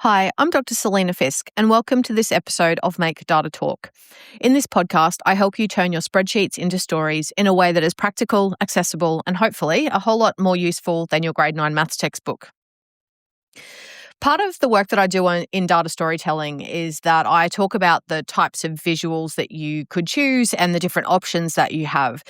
Hi, I'm Dr. Selena Fisk, and welcome to this episode of Make Data Talk. In this podcast, I help you turn your spreadsheets into stories in a way that is practical, accessible, and hopefully a whole lot more useful than your grade 9 maths textbook. Part of the work that I do in data storytelling is that I talk about the types of visuals that you could choose and the different options that you have.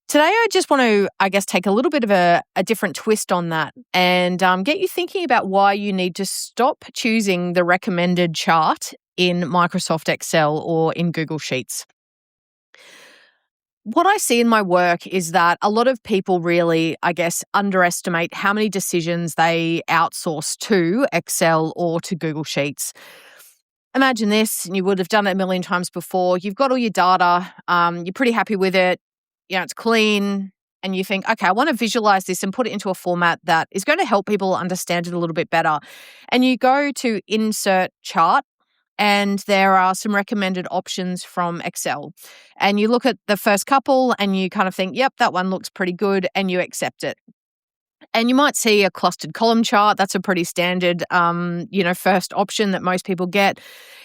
Today, I just want to, take a little bit of a different twist on that and get you thinking about why you need to stop choosing the recommended chart in Microsoft Excel or in Google Sheets. What I see in my work is that a lot of people really, underestimate how many decisions they outsource to Excel or to Google Sheets. Imagine this, and you would have done it a million times before. You've got all your data, you're pretty happy with it, it's clean, and you think, okay, I want to visualize this and put it into a format that is going to help people understand it a little bit better. And you go to insert chart, and there are some recommended options from Excel. And you look at the first couple and you kind of think, yep, that one looks pretty good, and you accept it. And you might see a clustered column chart. That's a pretty standard, first option that most people get.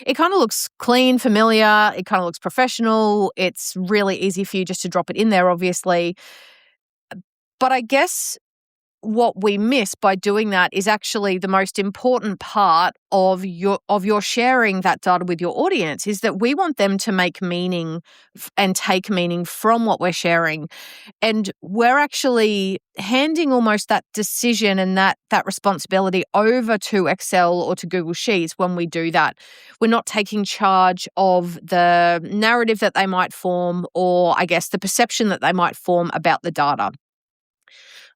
It kind of looks clean, familiar. It kind of looks professional. It's really easy for you just to drop it in there, obviously. But I guess what we miss by doing that is actually the most important part of your sharing that data with your audience, is that we want them to make meaning and take meaning from what we're sharing. And we're actually handing almost that decision and that responsibility over to Excel or to Google Sheets when we do that. We're not taking charge of the narrative that they might form, or the perception that they might form about the data.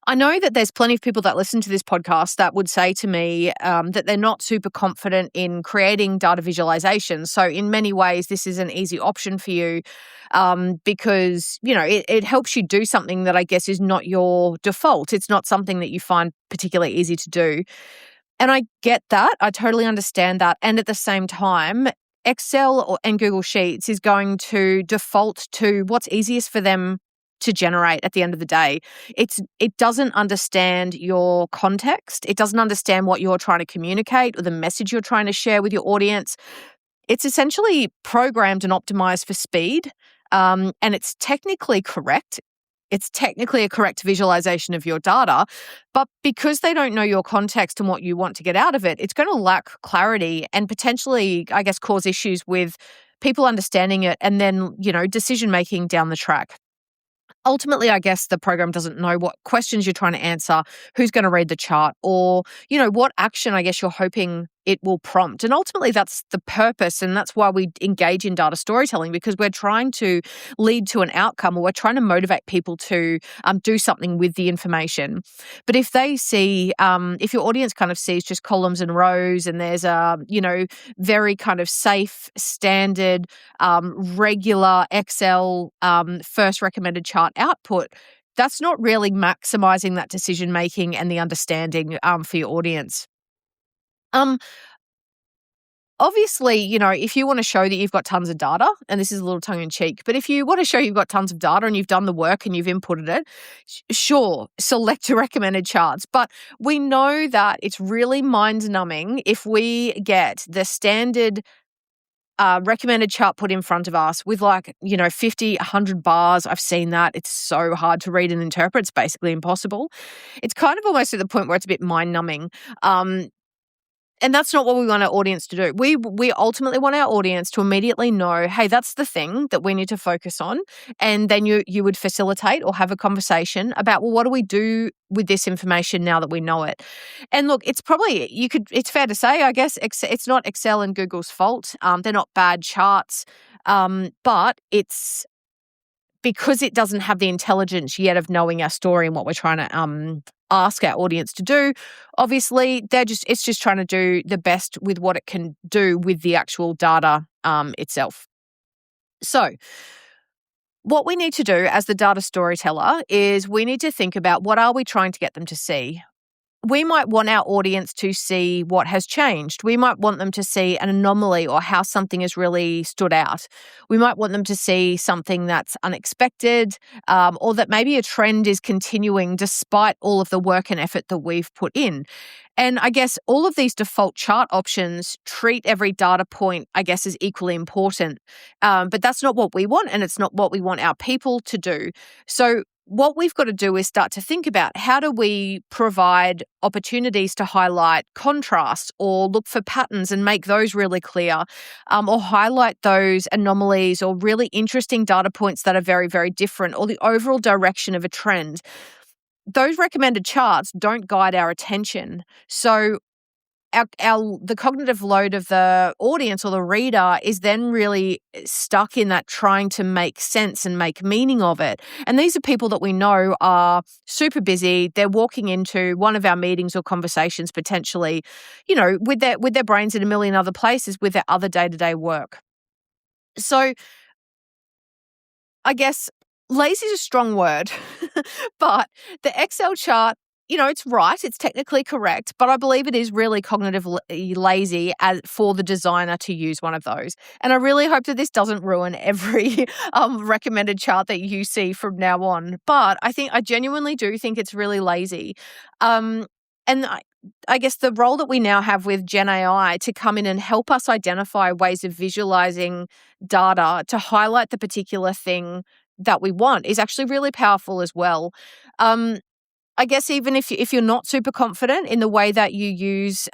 I know that there's plenty of people that listen to this podcast that would say to me that they're not super confident in creating data visualizations. So in many ways, this is an easy option for you because, it helps you do something that I guess is not your default. It's not something that you find particularly easy to do. And I get that. I totally understand that. And at the same time, Excel and Google Sheets is going to default to what's easiest for them to generate at the end of the day. It doesn't understand your context. It doesn't understand what you're trying to communicate or the message you're trying to share with your audience. It's essentially programmed and optimized for speed, and it's technically correct. It's technically a correct visualization of your data, but because they don't know your context and what you want to get out of it, it's going to lack clarity and potentially, cause issues with people understanding it and then, decision making down the track. Ultimately, I guess the program doesn't know what questions you're trying to answer, who's going to read the chart, or, what action you're hoping it will prompt. And ultimately, that's the purpose, and that's why we engage in data storytelling, because we're trying to lead to an outcome, or we're trying to motivate people to do something with the information. But if they see, if your audience kind of sees just columns and rows, and there's a, very kind of safe, standard, regular Excel first recommended chart output, that's not really maximizing that decision making and the understanding for your audience. Obviously, if you want to show that you've got tons of data, and this is a little tongue in cheek, but if you want to show you've got tons of data and you've done the work and you've inputted it, sure, select your recommended charts. But we know that it's really mind numbing if we get the standard recommended chart put in front of us with 50, 100 bars. I've seen that. It's so hard to read and interpret. It's basically impossible. It's kind of almost at the point where it's a bit mind numbing. And that's not what we want our audience to do. We ultimately want our audience to immediately know, hey, that's the thing that we need to focus on. And then you would facilitate or have a conversation about, well, what do we do with this information now that we know it? And look, it's fair to say, I guess, it's not Excel and Google's fault. They're not bad charts, but it's because it doesn't have the intelligence yet of knowing our story and what we're trying to ask our audience to do. Obviously, it's just trying to do the best with what it can do with the actual data itself. So what we need to do as the data storyteller is we need to think about, what are we trying to get them to see? we might want our audience to see what has changed. We might want them to see an anomaly or how something has really stood out. We might want them to see something that's unexpected, or that maybe a trend is continuing despite all of the work and effort that we've put in. And I guess all of these default chart options treat every data point, I guess, as equally important. But that's not what we want, and it's not what we want our people to do. So what we've got to do is start to think about, how do we provide opportunities to highlight contrast or look for patterns and make those really clear, or highlight those anomalies or really interesting data points that are very, very different, or the overall direction of a trend. Those recommended charts don't guide our attention. So the cognitive load of the audience or the reader is then really stuck in that trying to make sense and make meaning of it. And these are people that we know are super busy. They're walking into one of our meetings or conversations potentially, with their brains in a million other places with their other day-to-day work. So I guess lazy is a strong word, but the Excel chart, it's right. It's technically correct, but I believe it is really cognitively lazy for the designer to use one of those. And I really hope that this doesn't ruin every recommended chart that you see from now on. But I genuinely do think it's really lazy. And I guess the role that we now have with Gen AI to come in and help us identify ways of visualizing data to highlight the particular thing that we want is actually really powerful as well. I guess even if you're not super confident in the way that you use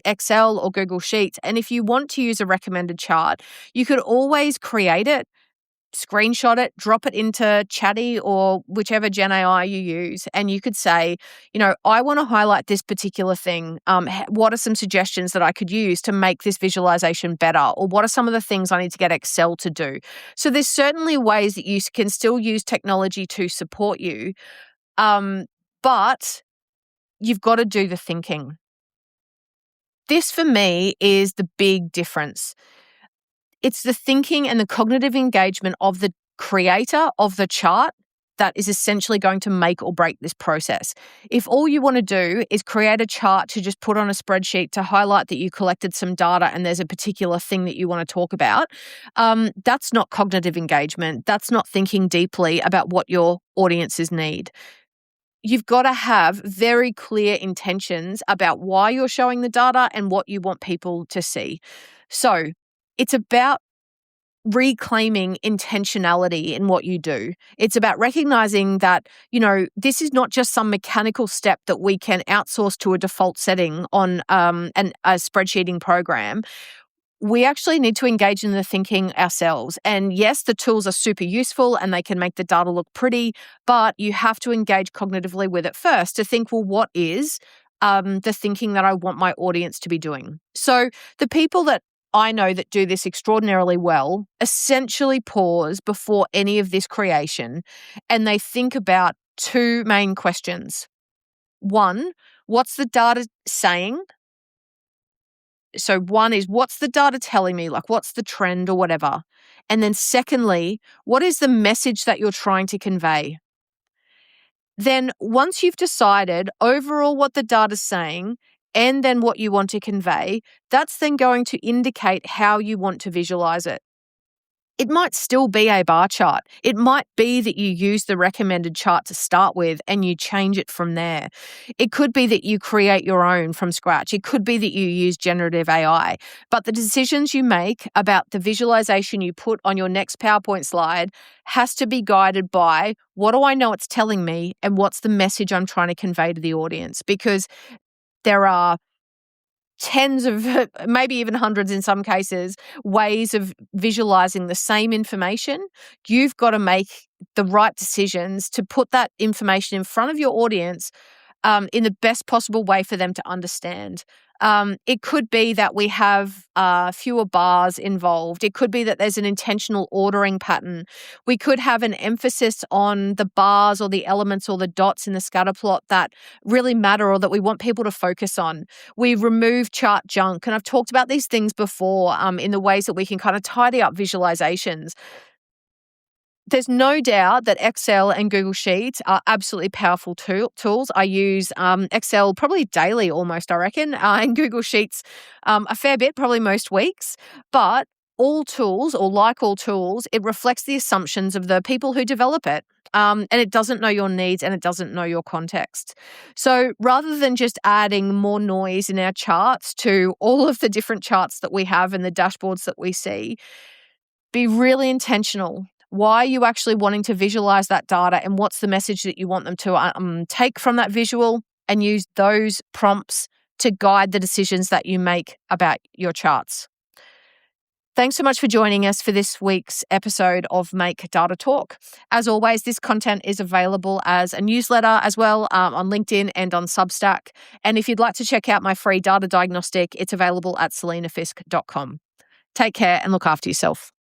Excel or Google Sheets, and if you want to use a recommended chart, you could always create it, screenshot it, drop it into Chatty or whichever Gen AI you use, and you could say, I want to highlight this particular thing. What are some suggestions that I could use to make this visualization better? Or what are some of the things I need to get Excel to do? So there's certainly ways that you can still use technology to support you, but you've got to do the thinking. This, for me, is the big difference. It's the thinking and the cognitive engagement of the creator of the chart that is essentially going to make or break this process. If all you want to do is create a chart to just put on a spreadsheet to highlight that you collected some data and there's a particular thing that you want to talk about, that's not cognitive engagement. That's not thinking deeply about what your audiences need. You've got to have very clear intentions about why you're showing the data and what you want people to see. So it's about reclaiming intentionality in what you do. It's about recognizing that, this is not just some mechanical step that we can outsource to a default setting on a spreadsheeting program. We actually need to engage in the thinking ourselves. And yes, the tools are super useful and they can make the data look pretty, but you have to engage cognitively with it first to think, well, what is the thinking that I want my audience to be doing? So the people that I know that do this extraordinarily well essentially pause before any of this creation and they think about two main questions. One, what's the data saying? So one is, what's the data telling me? Like, what's the trend or whatever? And then secondly, what is the message that you're trying to convey? Then once you've decided overall what the data's saying and then what you want to convey, that's then going to indicate how you want to visualize it. It might still be a bar chart. It might be that you use the recommended chart to start with and you change it from there. It could be that you create your own from scratch. It could be that you use generative AI. But the decisions you make about the visualization you put on your next PowerPoint slide has to be guided by, what do I know it's telling me and what's the message I'm trying to convey to the audience? Because there are tens of, maybe even hundreds in some cases, ways of visualizing the same information. You've got to make the right decisions to put that information in front of your audience in the best possible way for them to understand. It could be that we have fewer bars involved. It could be that there's an intentional ordering pattern. We could have an emphasis on the bars or the elements or the dots in the scatter plot that really matter or that we want people to focus on. We remove chart junk. And I've talked about these things before in the ways that we can kind of tidy up visualizations. there's no doubt that Excel and Google Sheets are absolutely powerful tools. I use Excel probably daily almost, I reckon, and Google Sheets a fair bit, probably most weeks. But all tools, or like all tools, it reflects the assumptions of the people who develop it. And it doesn't know your needs and it doesn't know your context. So rather than just adding more noise in our charts to all of the different charts that we have and the dashboards that we see, be really intentional. Why are you actually wanting to visualize that data, and what's the message that you want them to take from that visual, and use those prompts to guide the decisions that you make about your charts. Thanks so much for joining us for this week's episode of Make Data Talk. As always, this content is available as a newsletter as well on LinkedIn and on Substack. And if you'd like to check out my free data diagnostic, it's available at selenafisk.com. Take care and look after yourself.